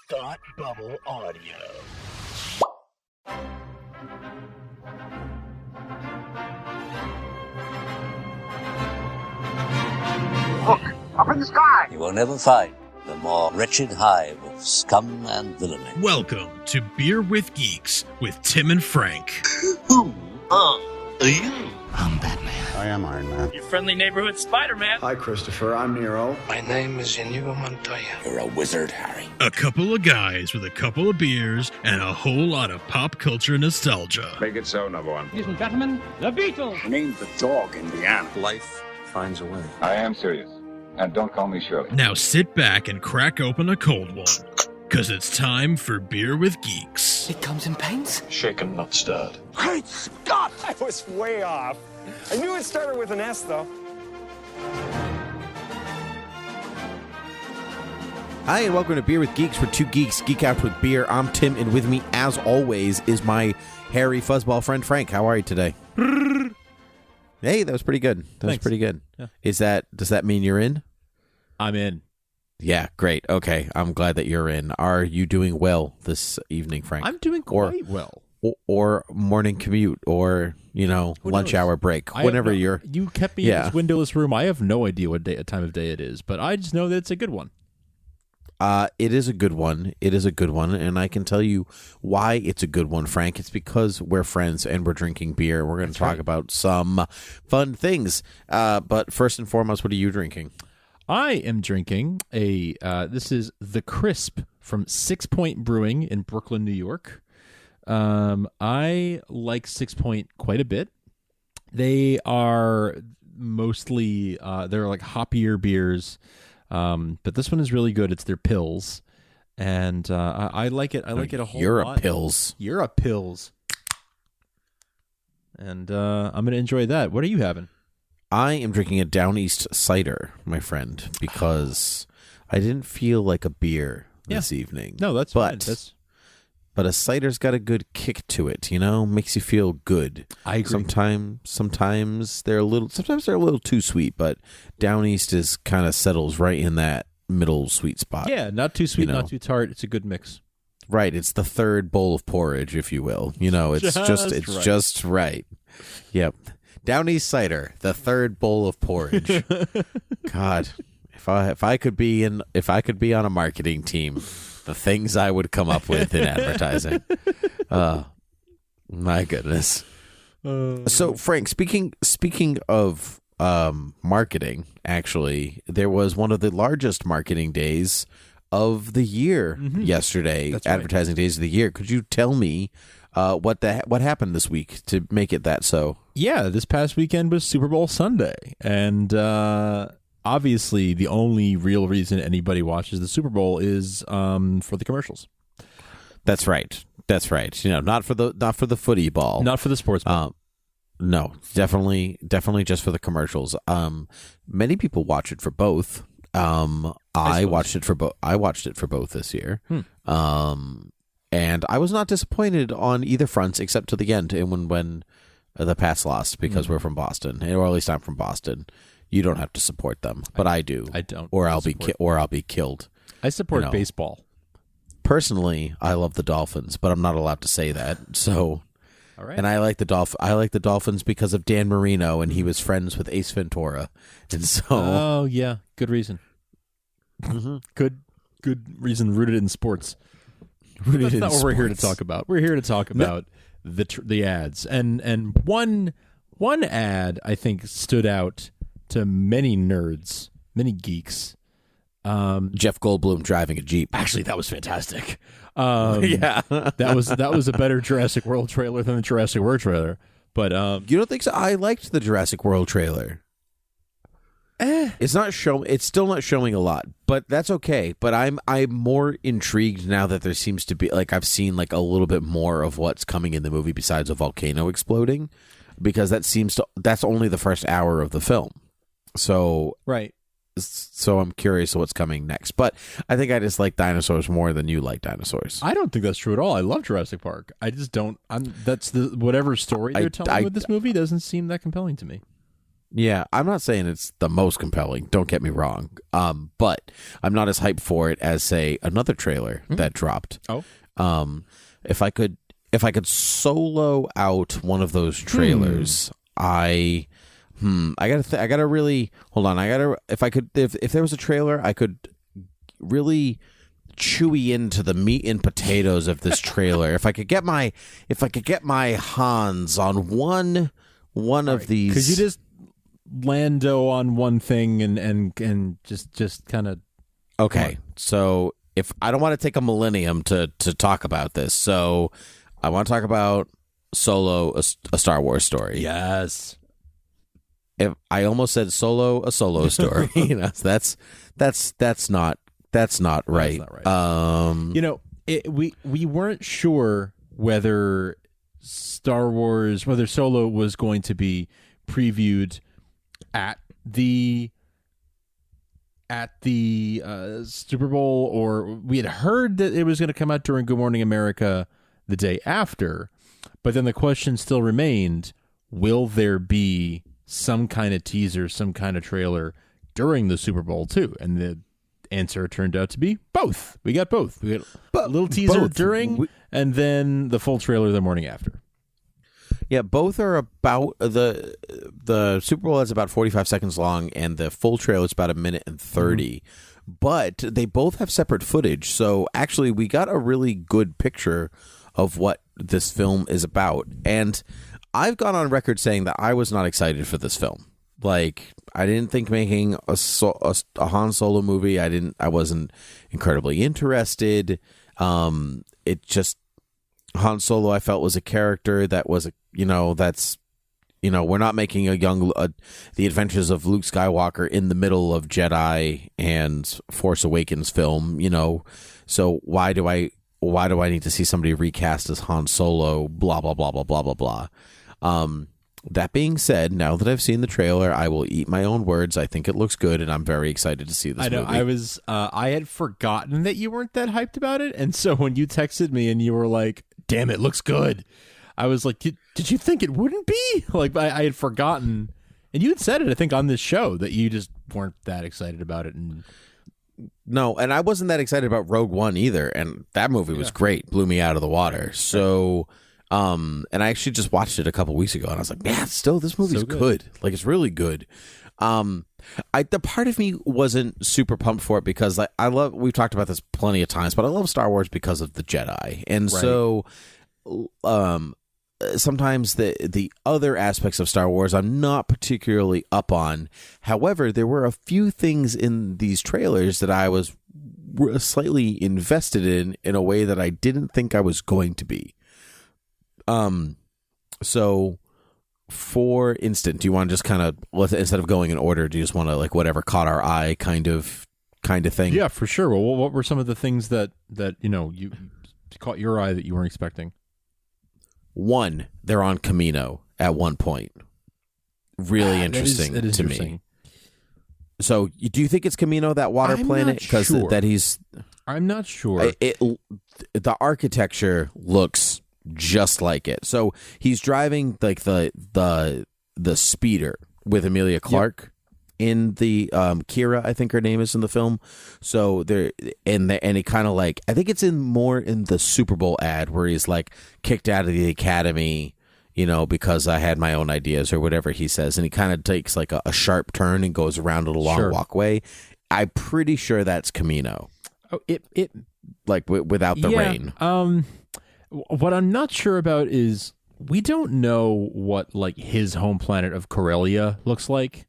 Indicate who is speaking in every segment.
Speaker 1: Thought Bubble Audio.
Speaker 2: Look, up in the sky!
Speaker 3: You will never find the more wretched hive of scum and villainy.
Speaker 4: Welcome to Beer with Geeks with Tim and Frank.
Speaker 1: Who are you?
Speaker 5: I'm Batman.
Speaker 6: I am Iron Man.
Speaker 7: Your friendly neighborhood Spider-Man.
Speaker 6: Hi, Christopher. I'm Nero.
Speaker 5: My name is Inigo Montoya.
Speaker 1: You're a wizard, Harry.
Speaker 4: A couple of guys with a couple of beers and a whole lot of pop culture nostalgia.
Speaker 6: Make it so, number one.
Speaker 7: Ladies and gentlemen, the Beatles.
Speaker 1: Name the dog in the animal.
Speaker 3: Life finds a way.
Speaker 8: I am serious. And don't call me Shirley.
Speaker 4: Now sit back and crack open a cold one, because it's time for Beer with Geeks.
Speaker 5: It comes in paints?
Speaker 9: Shaken, not stirred.
Speaker 1: Great Scott!
Speaker 10: I was way off. I knew it started with an S, though.
Speaker 11: Hi, and welcome to Beer with Geeks, where two geeks geek out with beer. I'm Tim, and with me, as always, is my hairy fuzzball friend, Frank. How are you today? Hey, that was pretty good.
Speaker 12: Thanks.
Speaker 11: Pretty good.
Speaker 12: Yeah.
Speaker 11: Does that mean you're in?
Speaker 12: I'm in.
Speaker 11: Yeah, great. Okay, I'm glad that you're in. Are you doing well this evening, Frank?
Speaker 12: I'm doing quite well.
Speaker 11: Or morning commute, or, lunch hour break, whenever you're...
Speaker 12: You kept me in this windowless room. I have no idea what time of day it is, but I just know that it's a good one.
Speaker 11: It is a good one. It is a good one, and I can tell you why it's a good one, Frank. It's because we're friends and we're drinking beer. We're going to talk about some fun things. But first and foremost, what are you drinking?
Speaker 12: I am drinking this is The Crisp from Sixpoint Brewing in Brooklyn, New York. I like Sixpoint quite a bit. They are mostly, they're like hoppier beers. But this one is really good. It's their pills, and I like it. I like it a whole lot. You're a pills. And I'm going to enjoy that. What are you having?
Speaker 11: I am drinking a Downeast Cider, my friend, because I didn't feel like a beer this evening.
Speaker 12: No, that's fine.
Speaker 11: But a cider's got a good kick to it, makes you feel good.
Speaker 12: I agree.
Speaker 11: Sometimes they're a little too sweet, but Downeast is kind of settles right in that middle sweet spot.
Speaker 12: Yeah, not too sweet, not too tart. It's a good mix.
Speaker 11: Right, it's the third bowl of porridge, if you will. It's just right. Yep. Downeast Cider, the third bowl of porridge. God, if I could be on a marketing team, the things I would come up with in advertising. My goodness. So, Frank, speaking of marketing, actually, there was one of the largest marketing days of the year yesterday. That's advertising days of the year. Could you tell me what happened this week to make it that so?
Speaker 12: Yeah, this past weekend was Super Bowl Sunday, and obviously, the only real reason anybody watches the Super Bowl is for the commercials.
Speaker 11: That's right. Not for the footy ball,
Speaker 12: not for the sports ball.
Speaker 11: No, definitely just for the commercials. Many people watch it for both. I watched it for both this year. And I was not disappointed on either fronts, except to the end, and when the Pats lost, because we're from Boston, or at least I'm from Boston. You don't have to support them, but I do.
Speaker 12: I don't,
Speaker 11: or I'll be killed.
Speaker 12: I support baseball.
Speaker 11: Personally, I love the Dolphins, but I'm not allowed to say that. So,
Speaker 12: all right.
Speaker 11: And I like the Dolphins because of Dan Marino, and he was friends with Ace Ventura, and so.
Speaker 12: Oh yeah, good reason. Good reason. Rooted in sports. That's not what we're here to talk about. We're here to talk about the ads, and one ad I think stood out to many nerds, many geeks.
Speaker 11: Jeff Goldblum driving a Jeep.
Speaker 12: Actually, that was fantastic. that was a better Jurassic World trailer than the Jurassic World trailer. But
Speaker 11: you don't think so? I liked the Jurassic World trailer. It's still not showing a lot, but that's okay. But I'm more intrigued now that there seems to be I've seen a little bit more of what's coming in the movie besides a volcano exploding, because that's only the first hour of the film. So
Speaker 12: right.
Speaker 11: So I'm curious what's coming next. But I think I just like dinosaurs more than you like dinosaurs.
Speaker 12: I don't think that's true at all. I love Jurassic Park. I just don't. Whatever story they're telling with this movie doesn't seem that compelling to me.
Speaker 11: Yeah, I'm not saying it's the most compelling. Don't get me wrong. But I'm not as hyped for it as, say, another trailer that dropped.
Speaker 12: Oh,
Speaker 11: if I could solo out one of those trailers, I gotta really hold on. If there was a trailer, I could really chewy into the meat and potatoes of this trailer. If I could get my hands on one of these,
Speaker 12: could you just Lando on one thing and just kind of
Speaker 11: okay? So if I don't want to take a millennium to talk about this, so I want to talk about Solo, a Star Wars story.
Speaker 12: Yes.
Speaker 11: If I almost said Solo, a Solo story, that's not right.
Speaker 12: That's not right. We weren't sure whether whether Solo was going to be previewed at the Super Bowl, or we had heard that it was going to come out during Good Morning America the day after, but then the question still remained, will there be some kind of teaser, some kind of trailer during the Super Bowl too? And the answer turned out to be both. We got both. We got a little teaser during, and then the full trailer the morning after.
Speaker 11: Yeah, both are about the Super Bowl is about 45 seconds long, and the full trailer is about 1:30. But they both have separate footage, so actually we got a really good picture of what this film is about. And I've gone on record saying that I was not excited for this film. Like, I didn't think making a Han Solo movie. I wasn't incredibly interested. It just, Han Solo, I felt, was a character that was we're not making the Adventures of Luke Skywalker in the middle of Jedi and Force Awakens film, so why do I need to see somebody recast as Han Solo, blah, blah, blah, blah, blah, blah, blah. That being said, now that I've seen the trailer, I will eat my own words. I think it looks good, and I'm very excited to see this movie.
Speaker 12: I had forgotten that you weren't that hyped about it, and so when you texted me and you were like, damn, it looks good, I was like, did you think it wouldn't be? Like, I had forgotten, and you had said it, I think, on this show, that you just weren't that excited about it. And
Speaker 11: no, and I wasn't that excited about Rogue One either, and that movie was great, blew me out of the water. So, and I actually just watched it a couple weeks ago, and I was like, man, still, this movie's good. Like, it's really good. The part of me wasn't super pumped for it because we've talked about this plenty of times, but I love Star Wars because of the Jedi, and so sometimes the other aspects of Star Wars I'm not particularly up on. However, there were a few things in these trailers that I was slightly invested in a way that I didn't think I was going to be. So, for instance, do you want to just kind of, instead of going in order, do you just want to, like, whatever caught our eye kind of thing?
Speaker 12: Yeah, for sure. Well, what were some of the things that you caught your eye that you weren't expecting?
Speaker 11: One, they're on Camino at one point. Really interesting to me. So, do you think it's Camino, that water planet? Because
Speaker 12: I'm not sure.
Speaker 11: The architecture looks just like it. So he's driving like the speeder with Emilia Clarke in the Kira, I think her name is in the film. So there, and he kind of like, I think it's more in the Super Bowl ad where he's like kicked out of the academy, because I had my own ideas or whatever he says, and he kind of takes like a sharp turn and goes around a long walkway. I'm pretty sure that's Camino.
Speaker 12: Oh, it
Speaker 11: like without the rain.
Speaker 12: What I'm not sure about is we don't know what like his home planet of Corellia looks like.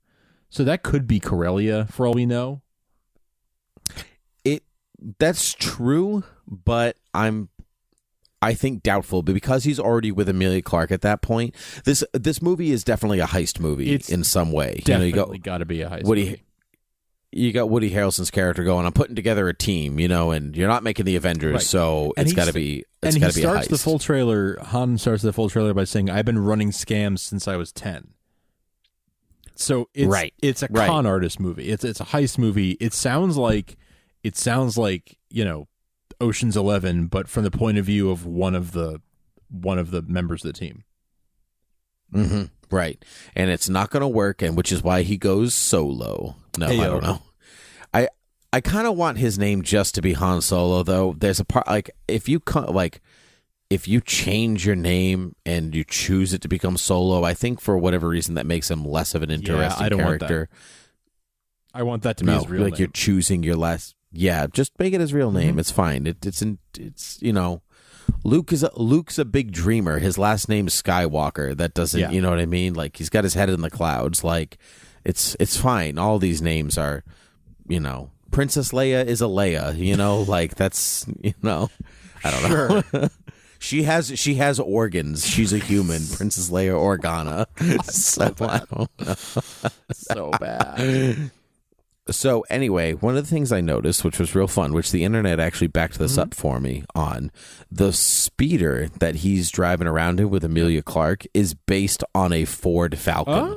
Speaker 12: So that could be Corellia for all we know.
Speaker 11: That's true, but I think doubtful, but because he's already with Emilia Clarke at that point. This movie is definitely a heist movie in some way.
Speaker 12: Definitely got to be a heist movie.
Speaker 11: You got Woody Harrelson's character going, I'm putting together a team, and you're not making the Avengers, right. So it's got to be. Han starts
Speaker 12: the full trailer by saying, "I've been running scams since I was 10." So it's a con artist movie. It's a heist movie. It sounds like Ocean's 11, but from the point of view of one of the members of the team.
Speaker 11: Right. And it's not going to work, and which is why he goes solo. No, I don't know. I kind of want his name just to be Han Solo, though. There's a part, like, if you change your name and you choose it to become Solo, I think for whatever reason that makes him less of an interesting character.
Speaker 12: I want that to be his real name.
Speaker 11: You're choosing your last. Yeah, just make it his real name. It's fine. It's Luke's a big dreamer. His last name is Skywalker. That doesn't, you know what I mean? Like, he's got his head in the clouds. Like, it's fine. All these names are, Princess Leia is a Leia. Like, that's, I don't know. She has organs. She's a human. Princess Leia Organa.
Speaker 12: So bad.
Speaker 11: I don't know.
Speaker 12: So bad.
Speaker 11: So anyway, one of the things I noticed, which was real fun, which the internet actually backed this up for me on, the speeder that he's driving around in with Emilia Clarke is based on a Ford Falcon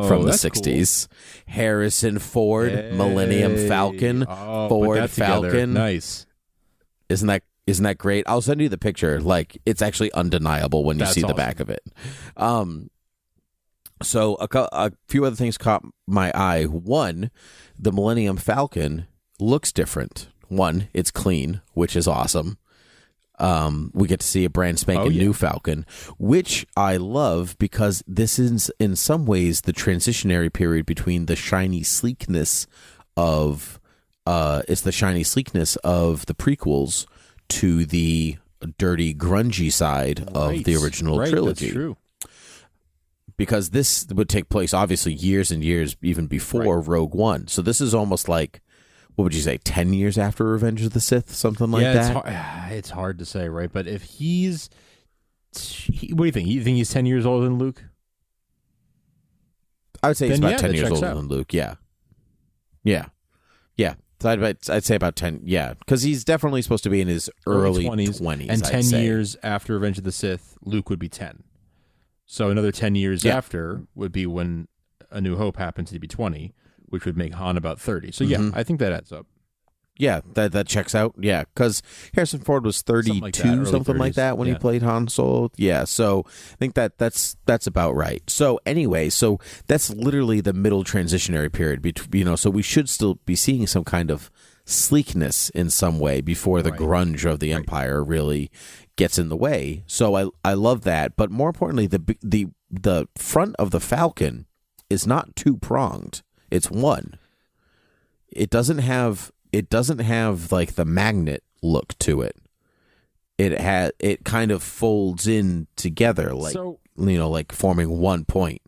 Speaker 11: from the 60s. Cool. Harrison Ford, Millennium Falcon, Ford Falcon.
Speaker 12: Nice.
Speaker 11: Isn't that great? I'll send you the picture. Like, it's actually undeniable when you see the back of it. So a few other things caught my eye. One, the Millennium Falcon looks different. One, it's clean, which is awesome. We get to see a brand spanking new Falcon, which I love because this is in some ways the transitionary period between the shiny sleekness of the prequels to the dirty, grungy side of the original trilogy.
Speaker 12: That's true.
Speaker 11: Because this would take place, obviously, years and years even before Rogue One. So this is almost like, what would you say, 10 years after Revenge of the Sith, something like that?
Speaker 12: It's hard to say, right? But if he's... what do you think? You think he's 10 years older than Luke?
Speaker 11: I would say he's about 10 years older than Luke, yeah. Yeah. So I'd say about 10, because he's definitely supposed to be in his early 20s.
Speaker 12: And 10 years after Revenge of the Sith, Luke would be 10. So another 10 years after would be when A New Hope happens to be 20, which would make Han about 30. So I think that adds up.
Speaker 11: Yeah, that checks out. Yeah, because Harrison Ford was 32, something like that when he played Han Solo. Yeah, so I think that's about right. So anyway, so that's literally the middle transitionary period. So we should still be seeing some kind of sleekness in some way before the grunge of the Empire really gets in the way. So I love that, but more importantly, the front of the Falcon is not two pronged; it's one. It doesn't have like the magnet look to it. It kind of folds in together, like like forming one point.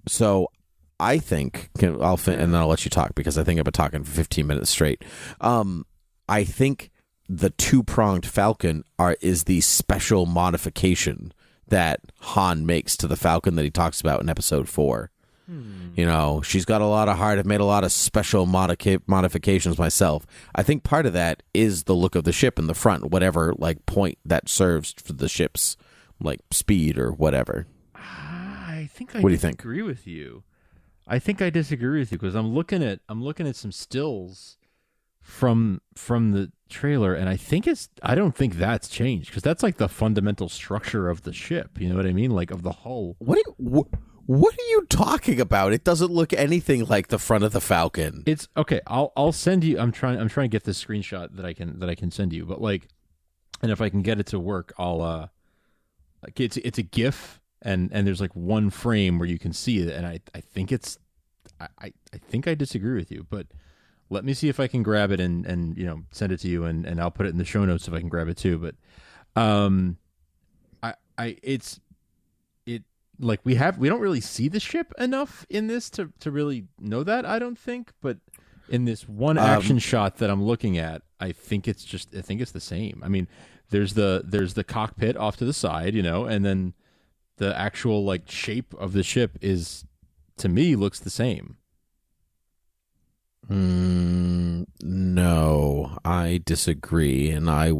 Speaker 11: So I think and then I'll let you talk because I think I've been talking for 15 minutes straight. I think the two-pronged Falcon is the special modification that Han makes to the Falcon that he talks about in Episode 4. She's got a lot of heart. I've made a lot of special modifications myself. I think part of that is the look of the ship in the front, whatever like point that serves for the ship's like speed or whatever.
Speaker 12: I think
Speaker 11: what do you think?
Speaker 12: Disagree with you. I think I disagree with you because I'm looking at some stills from the trailer, and I don't think that's changed because that's like the fundamental structure of the ship. You know what I mean? Like of the hull.
Speaker 11: What are you talking about? It doesn't look anything like the front of the Falcon.
Speaker 12: It's okay. I'll send you. I'm trying to get this screenshot that I can send you. But like, and if I can get it to work, I'll it's a GIF and there's like one frame where you can see it, and I think it's I think I disagree with you, but let me see if I can grab it and send it to you, and I'll put it in the show notes if I can grab it too. But like we don't really see the ship enough in this to really know that, I don't think, but in this one action shot that I'm looking at, I think it's the same. I mean, there's the cockpit off to the side, and then the actual like shape of the ship is, to me, looks the same.
Speaker 11: No, I disagree, and I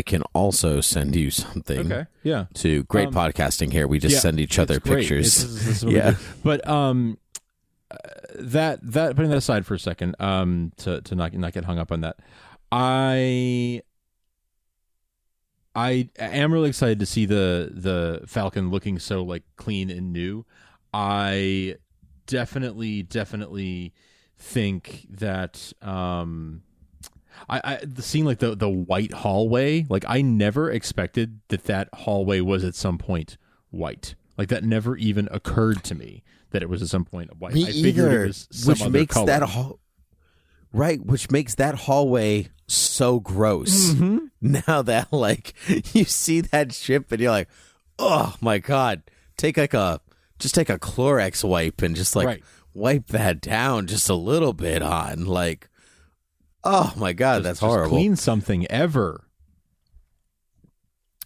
Speaker 11: can also send you something.
Speaker 12: Okay. Yeah.
Speaker 11: To great podcasting here. We just send each other pictures.
Speaker 12: This is what we do. But that putting that aside for a second, to not get hung up on that, I I am really excited to see the Falcon looking so like clean and new. I definitely think that I seeing like the white hallway, like I never expected that hallway was at some point white. Like that never even occurred to me that it was at some point white.
Speaker 11: Me
Speaker 12: I figured
Speaker 11: either,
Speaker 12: it was some
Speaker 11: which
Speaker 12: other
Speaker 11: makes
Speaker 12: color.
Speaker 11: that which makes that hallway so gross. Now that like you see that ship and you're like, oh my god, take a Clorox wipe and just like wipe that down just a little bit on like, oh my god, that's horrible.
Speaker 12: Clean something ever.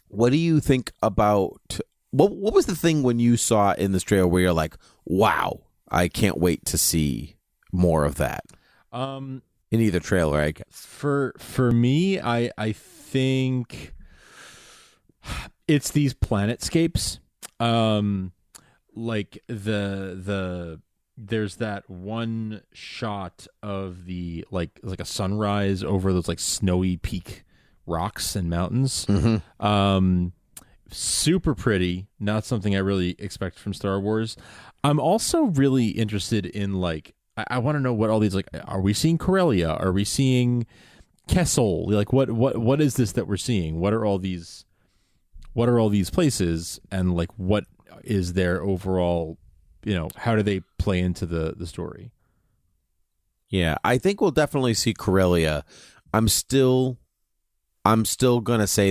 Speaker 11: What do you think about what was the thing when you saw it in this trailer where you're like, wow, I can't wait to see more of that? In either trailer, I guess. For
Speaker 12: me, I think it's these planetscapes. Like there's that one shot of the like a sunrise over those like snowy peak rocks and mountains. Super pretty, not something I really expect from Star Wars. I'm also really interested in like I want to know what all these like. Are we seeing Corellia? Are we seeing Kessel? Like what is this that we're seeing? What are all these places? And like what is their overall? How do they play into the story?
Speaker 11: Yeah, I think we'll definitely see Corellia. I'm still gonna say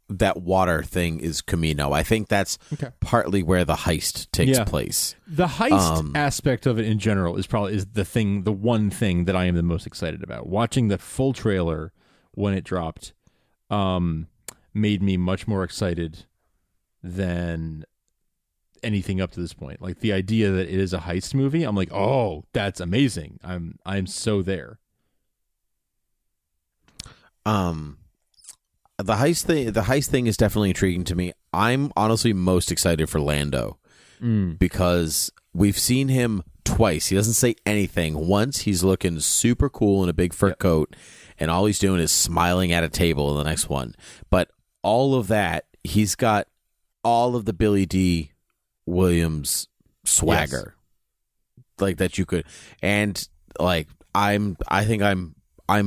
Speaker 11: that water thing is Camino. I think that's partly where the heist takes place.
Speaker 12: The heist aspect of it in general is the one thing that I am the most excited about. Watching the full trailer when it dropped made me much more excited than anything up to this point. Like the idea that it is a heist movie, I'm like, oh, that's amazing. I'm so there.
Speaker 11: The heist thing is definitely intriguing to me. I'm honestly most excited for Lando because we've seen him twice. He doesn't say anything. Once he's looking super cool in a big fur coat, and all he's doing is smiling at a table in the next one. But all of that, he's got all of the Billy D. Williams swagger, like that you could, and like I'm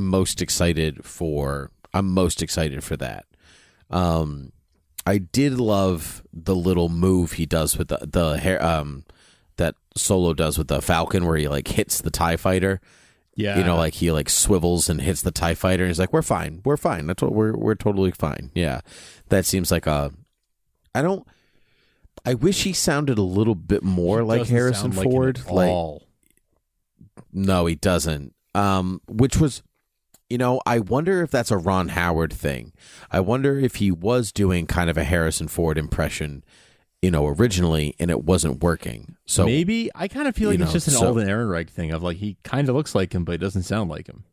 Speaker 11: most excited for that. I did love the little move he does with the hair that Solo does with the Falcon, where he like hits the TIE fighter. Yeah, like he like swivels and hits the TIE fighter, and he's like, "We're fine. That's what we're totally fine." Yeah, that seems like I wish he sounded a little bit more like Harrison Ford. No, he doesn't. Which was, I wonder if that's a Ron Howard thing. I wonder if he was doing kind of a Harrison Ford impression, originally, and it wasn't working. So
Speaker 12: maybe I kind of feel like it's just an Alden Ehrenreich thing of like he kind of looks like him, but he doesn't sound like him.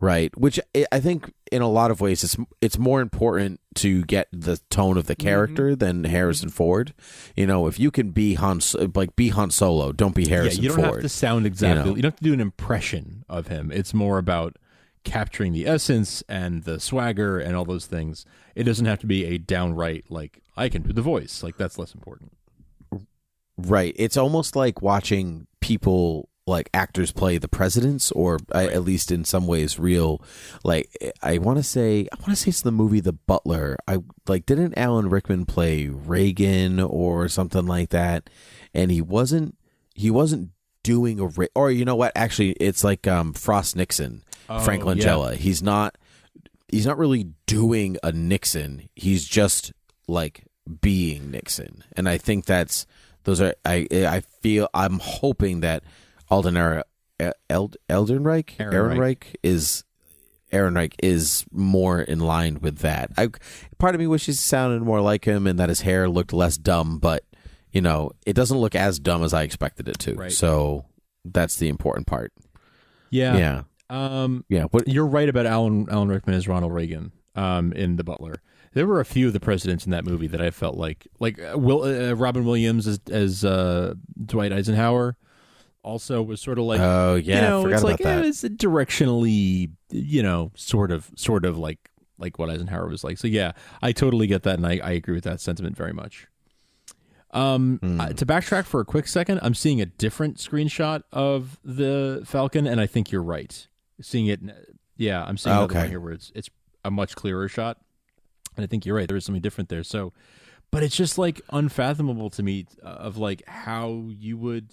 Speaker 11: Right, which I think in a lot of ways it's more important to get the tone of the character than Harrison Ford. If you can be Han Solo, don't be Harrison Ford.
Speaker 12: You don't have to sound exactly. You don't have to do an impression of him. It's more about capturing the essence and the swagger and all those things. It doesn't have to be a downright like I can do the voice. Like that's less important.
Speaker 11: Right. It's almost like watching people. Like actors play the presidents, or at least in some ways real. Like I want to say it's the movie The Butler. Didn't Alan Rickman play Reagan or something like that? And he wasn't doing or you know what? Actually, it's like Frost Nixon, Frank Langella. He's not really doing a Nixon. He's just like being Nixon, and I think I'm hoping that. Ehrenreich is more in line with that. Part of me wishes he sounded more like him and that his hair looked less dumb, but it doesn't look as dumb as I expected it to. Right. So that's the important part.
Speaker 12: Yeah. You're right about Alan Rickman as Ronald Reagan in The Butler. There were a few of the presidents in that movie that I felt like Robin Williams as Dwight Eisenhower. Also was sort of like,
Speaker 11: oh yeah,
Speaker 12: it's like
Speaker 11: that.
Speaker 12: it's directionally, sort of like what Eisenhower was like. So yeah, I totally get that, and I agree with that sentiment very much. To backtrack for a quick second, I'm seeing a different screenshot of the Falcon, and I think you're right. Seeing it, yeah, I'm seeing another one here where it's a much clearer shot, and I think you're right. There is something different there. So, but it's just like unfathomable to me of like how you would,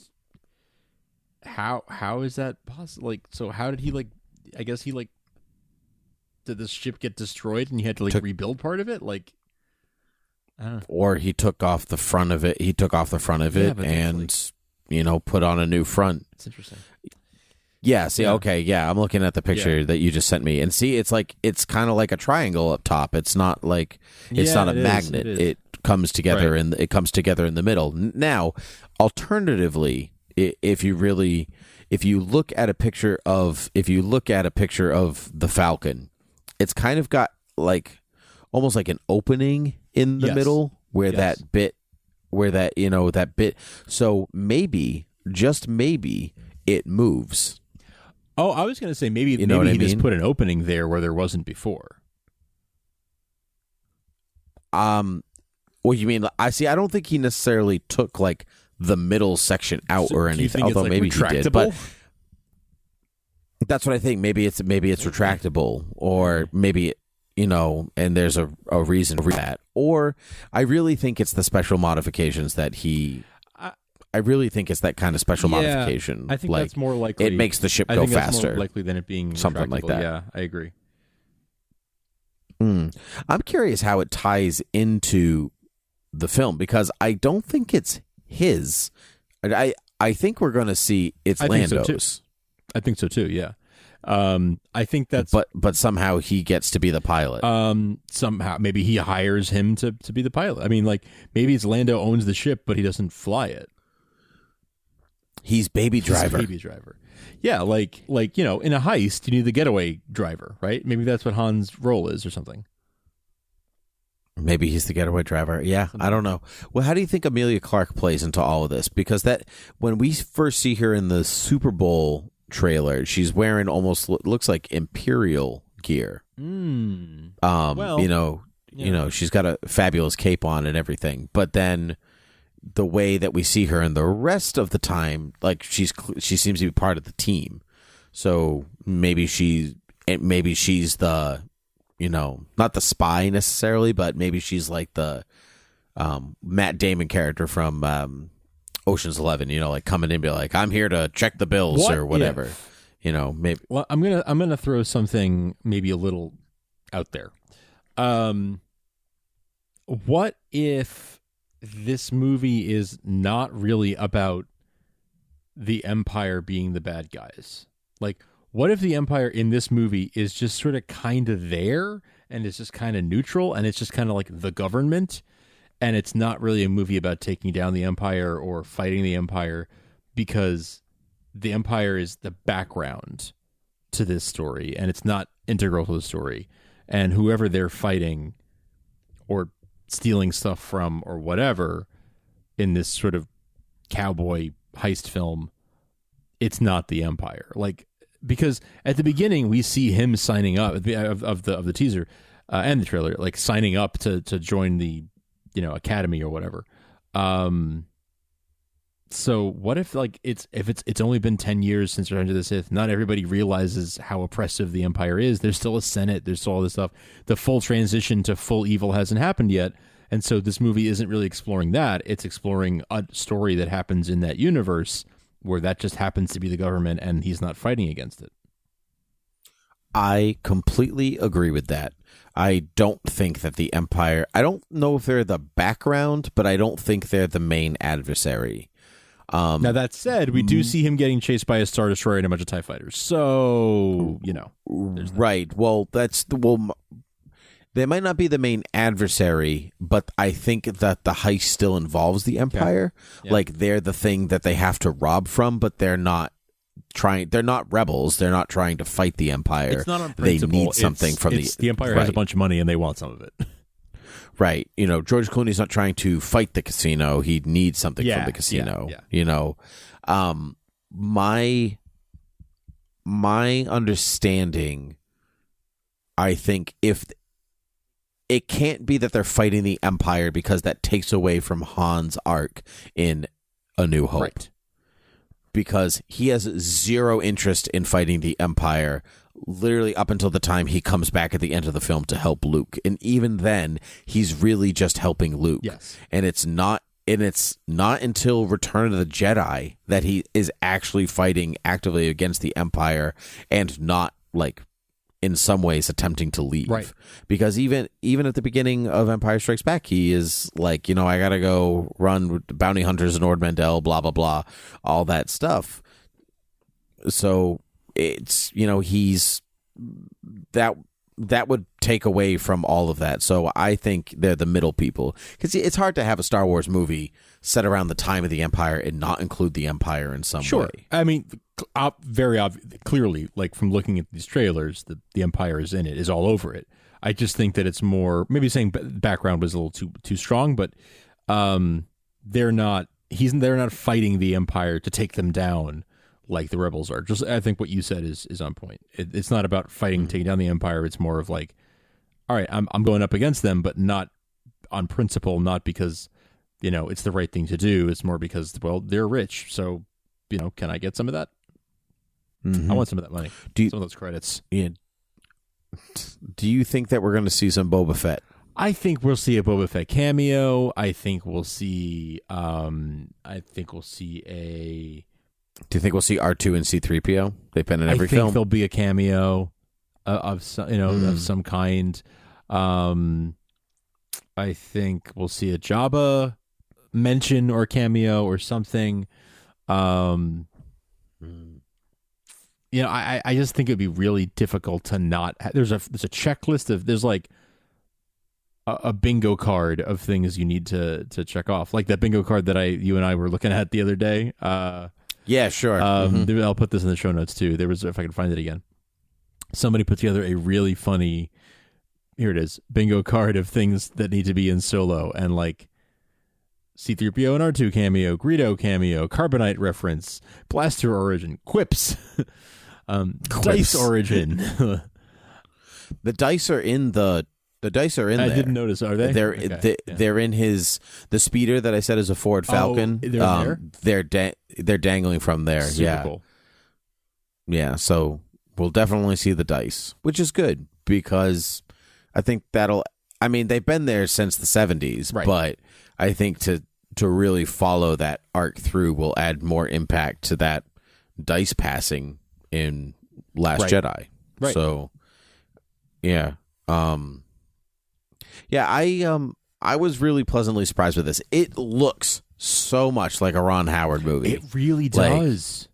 Speaker 12: how is that possible? Like, so how did he like? I guess he like, did the ship get destroyed and he had to like rebuild part of it? Like, I don't know.
Speaker 11: Or he took off the front of it. He took off the front of it and put on a new front.
Speaker 12: It's interesting.
Speaker 11: Yeah, see, okay, yeah, I'm looking at the picture that you just sent me. And see, it's kind of like a triangle up top. It's not like, it's not a magnet. It comes together and it comes together in the middle. Now, alternatively, if you look at a picture of the Falcon, it's kind of got like almost like an opening in the middle where that bit, so maybe, just maybe, it moves.
Speaker 12: Oh, I was going to say maybe he just put an opening there where there wasn't before.
Speaker 11: Well, you mean I don't think he necessarily took like the middle section out or anything. Although maybe he did, but that's what I think. Maybe it's retractable, or maybe and there's a reason for that. Or I really think it's the special modifications that he. I really think it's that kind of special modification.
Speaker 12: I think that's more likely.
Speaker 11: It makes the ship go faster.
Speaker 12: That's more likely than it being
Speaker 11: something like that.
Speaker 12: Yeah, I agree.
Speaker 11: I'm curious how it ties into the film, because I don't think it's his. I think we're going to see it's Lando's.
Speaker 12: I think so too. Yeah. I think that's.
Speaker 11: But somehow he gets to be the pilot.
Speaker 12: Somehow maybe he hires him to be the pilot. I mean, like maybe it's Lando owns the ship, but he doesn't fly it.
Speaker 11: He's baby driver.
Speaker 12: Yeah, like in a heist, you need the getaway driver, right? Maybe that's what Han's role is, or something.
Speaker 11: Maybe he's the getaway driver. Yeah, I don't know. Well, how do you think Emilia Clarke plays into all of this? Because that when we first see her in the Super Bowl trailer, she's wearing almost looks like Imperial gear. Well, she's got a fabulous cape on and everything, but then the way that we see her in the rest of the time, like she seems to be part of the team. So maybe she's the, not the spy necessarily, but maybe she's like the Matt Damon character from Ocean's 11. Like coming in and be like, I'm here to check the bills or whatever. Yeah. Maybe.
Speaker 12: Well, I'm gonna throw something maybe a little out there. What if this movie is not really about the Empire being the bad guys? Like, what if the Empire in this movie is just sort of kind of there and it's just kind of neutral and it's just kind of like the government, and it's not really a movie about taking down the Empire or fighting the Empire, because the Empire is the background to this story and it's not integral to the story, and whoever they're fighting or stealing stuff from or whatever in this sort of cowboy heist film, it's not the Empire. Like, because at the beginning we see him signing up of the teaser and the trailer, like signing up to join the academy or whatever. So what if like it's only been 10 years since Revenge of the Sith? Not everybody realizes how oppressive the Empire is. There's still a Senate. There's still all this stuff. The full transition to full evil hasn't happened yet. And so this movie isn't really exploring that. It's exploring a story that happens in that universe where that just happens to be the government and he's not fighting against it.
Speaker 11: I completely agree with that. I don't think that the Empire, I don't know if they're the background, but I don't think they're the main adversary.
Speaker 12: Now, that said, we do see him getting chased by a Star Destroyer and a bunch of TIE fighters. So,
Speaker 11: right. Well, they might not be the main adversary, but I think that the heist still involves the Empire. Okay. Yeah. Like, they're the thing that they have to rob from, but they're not rebels. They're not trying to fight the Empire.
Speaker 12: It's not on principle.
Speaker 11: They need something from
Speaker 12: the Empire has a bunch of money and they want some of it.
Speaker 11: Right. George Clooney's not trying to fight the casino. He needs something from the casino. Yeah. My understanding, I think if it can't be that they're fighting the Empire because that takes away from Han's arc in A New Hope.
Speaker 12: Right.
Speaker 11: Because he has zero interest in fighting the Empire, literally up until the time he comes back at the end of the film to help Luke. And even then, he's really just helping Luke.
Speaker 12: Yes.
Speaker 11: And it's not until Return of the Jedi that he is actually fighting actively against the Empire and not, like, in some ways attempting to leave.
Speaker 12: Right.
Speaker 11: Because even at the beginning of Empire Strikes Back, he is like, I gotta go run with bounty hunters in Ord Mantell, blah blah blah, all that stuff. So it's he's that would take away from all of that. So I think they're the middle people, because it's hard to have a Star Wars movie set around the time of the Empire and not include the Empire in some way.
Speaker 12: I mean, very clearly, like from looking at these trailers, the Empire is in it, is all over it. I just think that it's more, maybe saying background was a little too strong, but they're not fighting the Empire to take them down like the rebels are. Just, I think what you said is on point. It's not about fighting, taking down the Empire. It's more of like, all right, I'm going up against them, but not on principle, not because, it's the right thing to do. It's more because, well, they're rich. So, can I get some of that?
Speaker 11: Mm-hmm.
Speaker 12: I want some of that money. Some of those credits.
Speaker 11: Yeah. Do you think that we're going to see some Boba Fett?
Speaker 12: I think we'll see a Boba Fett cameo. I think we'll see a...
Speaker 11: Do you think we'll see R2 and C-3PO? They've been in every film.
Speaker 12: I think there'll be a cameo of some, of some kind. I think we'll see a Jabba mention or cameo or something. I just think it'd be really difficult to not. There's a checklist of, there's like a bingo card of things you need to check off, like that bingo card that you and I were looking at the other day.
Speaker 11: Yeah, sure.
Speaker 12: I'll put this in the show notes too. There was, if I can find it again, somebody put together a really funny, here it is, bingo card of things that need to be in Solo, and like C-3PO and R2 cameo, Greedo cameo, Carbonite reference, Blaster origin, quips, dice origin.
Speaker 11: The dice are in there.
Speaker 12: I didn't notice. Are they?
Speaker 11: They're in the speeder that I said is a Ford Falcon.
Speaker 12: They're there?
Speaker 11: They're dangling from there.
Speaker 12: Super cool.
Speaker 11: Yeah, so we'll definitely see the dice, which is good, because I think they've been there since the 70s,
Speaker 12: right.
Speaker 11: But I think to really follow that arc through will add more impact to that dice passing in Last Jedi.
Speaker 12: Right.
Speaker 11: So, yeah. I was really pleasantly surprised with this. It looks so much like a Ron Howard movie.
Speaker 12: It really does.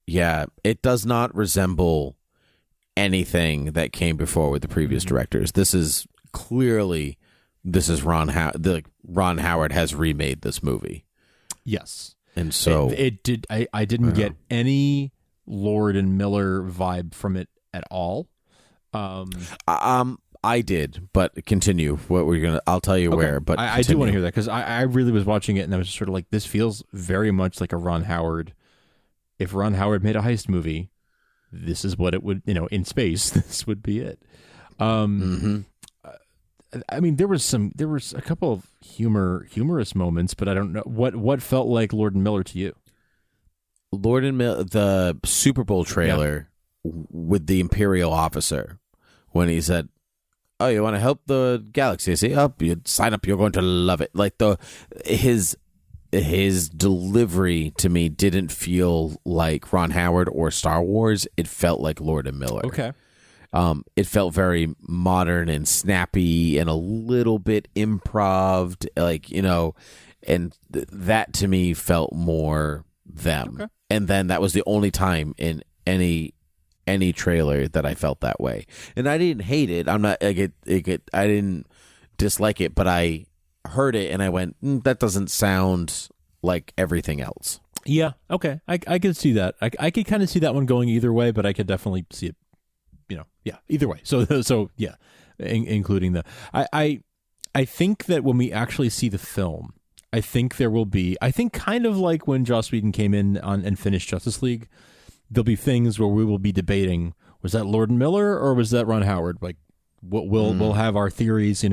Speaker 11: It does not resemble anything that came before with the previous directors. This is Ron Howard. Ron Howard has remade this movie.
Speaker 12: Yes,
Speaker 11: and so
Speaker 12: it did. I didn't get any Lord and Miller vibe from it at all.
Speaker 11: I did, but continue. What we're gonna? I'll tell you where. But
Speaker 12: I do want to hear that, because I really was watching it and I was just sort of like, this feels very much like a Ron Howard. If Ron Howard made a heist movie, this is what it would. In space, this would be it. I mean, there was a couple of humorous moments, but I don't know what felt like Lord and Miller to you.
Speaker 11: Lord and Miller, the Super Bowl trailer with the Imperial officer, when he said, "Oh, you want to help the galaxy? See, you sign up. You're going to love it." Like his delivery to me didn't feel like Ron Howard or Star Wars. It felt like Lord and Miller.
Speaker 12: Okay.
Speaker 11: It felt very modern and snappy and a little bit improved, and that to me felt more them. Okay. And then that was the only time in any trailer that I felt that way. And I didn't hate it. I didn't dislike it, but I heard it and I went, that doesn't sound like everything else.
Speaker 12: Yeah. Okay. I could see that. I could kind of see that one going either way, but I could definitely see it, either way. So yeah, including I think that when we actually see the film, I think there will be, kind of like when Joss Whedon came in and finished Justice League, there'll be things where we will be debating, was that Lord and Miller or was that Ron Howard? Like, we'll have our theories.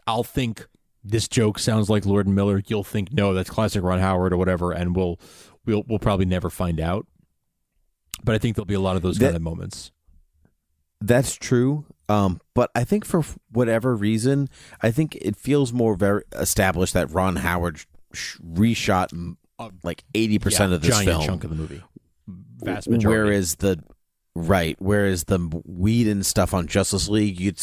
Speaker 12: I'll think this joke sounds like Lord and Miller. You'll think no, that's classic Ron Howard or whatever, and we'll probably never find out. But I think there'll be a lot of those kind of moments.
Speaker 11: That's true. But I think for whatever reason, I think it feels more very established that Ron Howard reshot like 80% of this
Speaker 12: giant
Speaker 11: film,
Speaker 12: chunk of the movie, vast majority.
Speaker 11: Whereas the Whedon stuff on Justice League,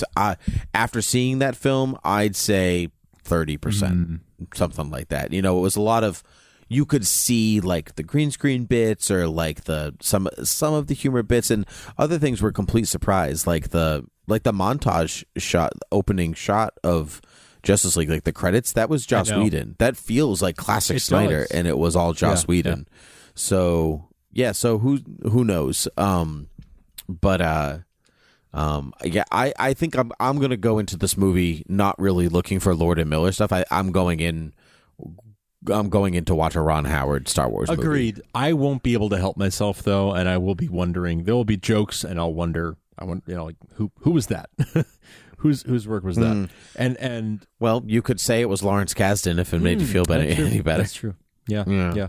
Speaker 11: after seeing that film, I'd say 30%, something like that. It was a lot of. You could see like the green screen bits or like some of the humor bits, and other things were complete surprise, like the montage shot, opening shot of Justice League, like the credits. That was Joss Whedon. That feels like classic Snyder, and it was all Joss Whedon. Yeah. So who knows? I think I'm gonna go into this movie not really looking for Lord and Miller stuff. I'm going in to watch a Ron Howard Star Wars movie.
Speaker 12: Agreed. I won't be able to help myself though, and I will be wondering. There will be jokes, and I'll wonder. Like who was that? whose work was that? And
Speaker 11: well, you could say it was Lawrence Kasdan if it made you feel any better.
Speaker 12: That's true. Yeah.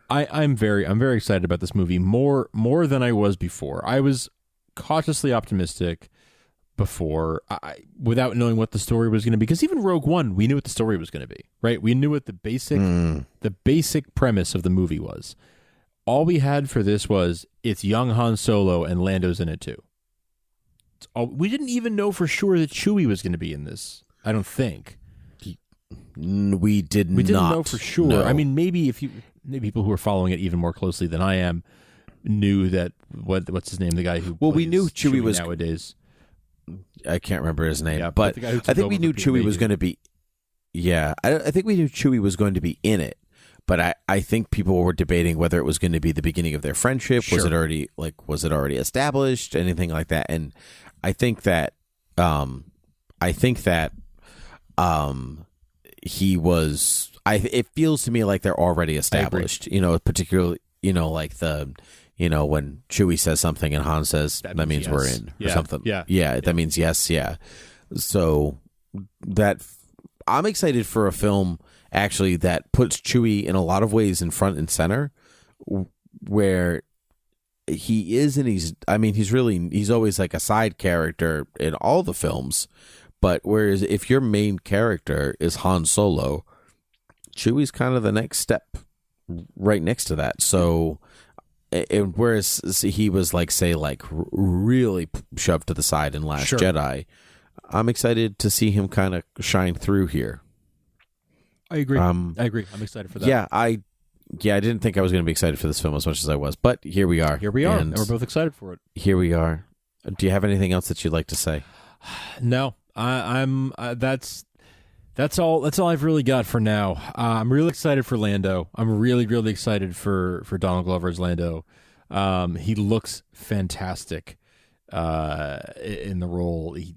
Speaker 12: I'm very excited about this movie more than I was before. I was cautiously optimistic before, without knowing what the story was going to be. Because even Rogue One, we knew what the story was going to be, right? We knew what the basic premise of the movie was. All we had for this was it's young Han Solo and Lando's in it too. We didn't even know for sure that Chewie was going to be in this. I don't think
Speaker 11: we didn't
Speaker 12: know for sure. No. I mean, maybe people who are following it even more closely than I am knew that what's his name, the guy who
Speaker 11: we knew Chewie was
Speaker 12: nowadays.
Speaker 11: I can't remember his name, but I think we knew Chewie was going to be. Yeah, I think we knew Chewie was going to be in it, but I think people were debating whether it was going to be the beginning of their friendship. Sure. Was it already established? Anything like that? And I think that he was. It feels to me like they're already established. Particularly like the. When Chewie says something and Han says, that means yes. We're in or something. Yeah, that means yes, yeah. So that I'm excited for a film actually that puts Chewie in a lot of ways in front and center, where he is and he's always like a side character in all the films, but whereas if your main character is Han Solo, Chewie's kind of the next step right next to that. So whereas he was really shoved to the side in Last Jedi, I'm excited to see him kind of shine through here.
Speaker 12: I agree. I'm excited for that.
Speaker 11: Yeah, I didn't think I was going to be excited for this film as much as I was, but here we are.
Speaker 12: And we're both excited for it.
Speaker 11: Here we are. Do you have anything else that you'd like to say?
Speaker 12: No, I'm. That's all I've really got for now. I'm really excited for Lando. I'm really, really excited for Donald Glover's Lando. He looks fantastic in the role. He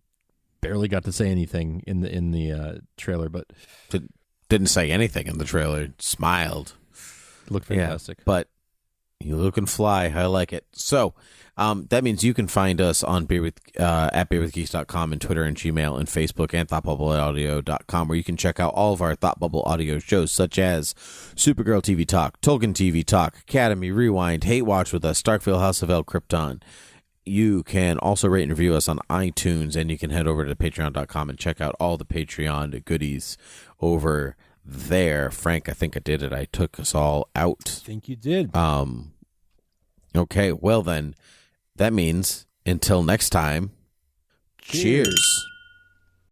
Speaker 12: barely got to say anything in the trailer, but
Speaker 11: didn't say anything in the trailer. Smiled.
Speaker 12: Looked fantastic.
Speaker 11: Yeah, but you look and fly. I like it. So that means you can find us on at beerwithgeeks.com and Twitter and Gmail and Facebook and thoughtbubbleaudio.com, where you can check out all of our Thought Bubble audio shows such as Supergirl TV Talk, Tolkien TV Talk, Academy Rewind, Hate Watch with us, Starkville House of El Krypton. You can also rate and review us on iTunes, and you can head over to patreon.com and check out all the Patreon goodies over there. Frank, I think I did it. I took us all out.
Speaker 12: I think you did.
Speaker 11: Okay, well then, that means until next time, cheers.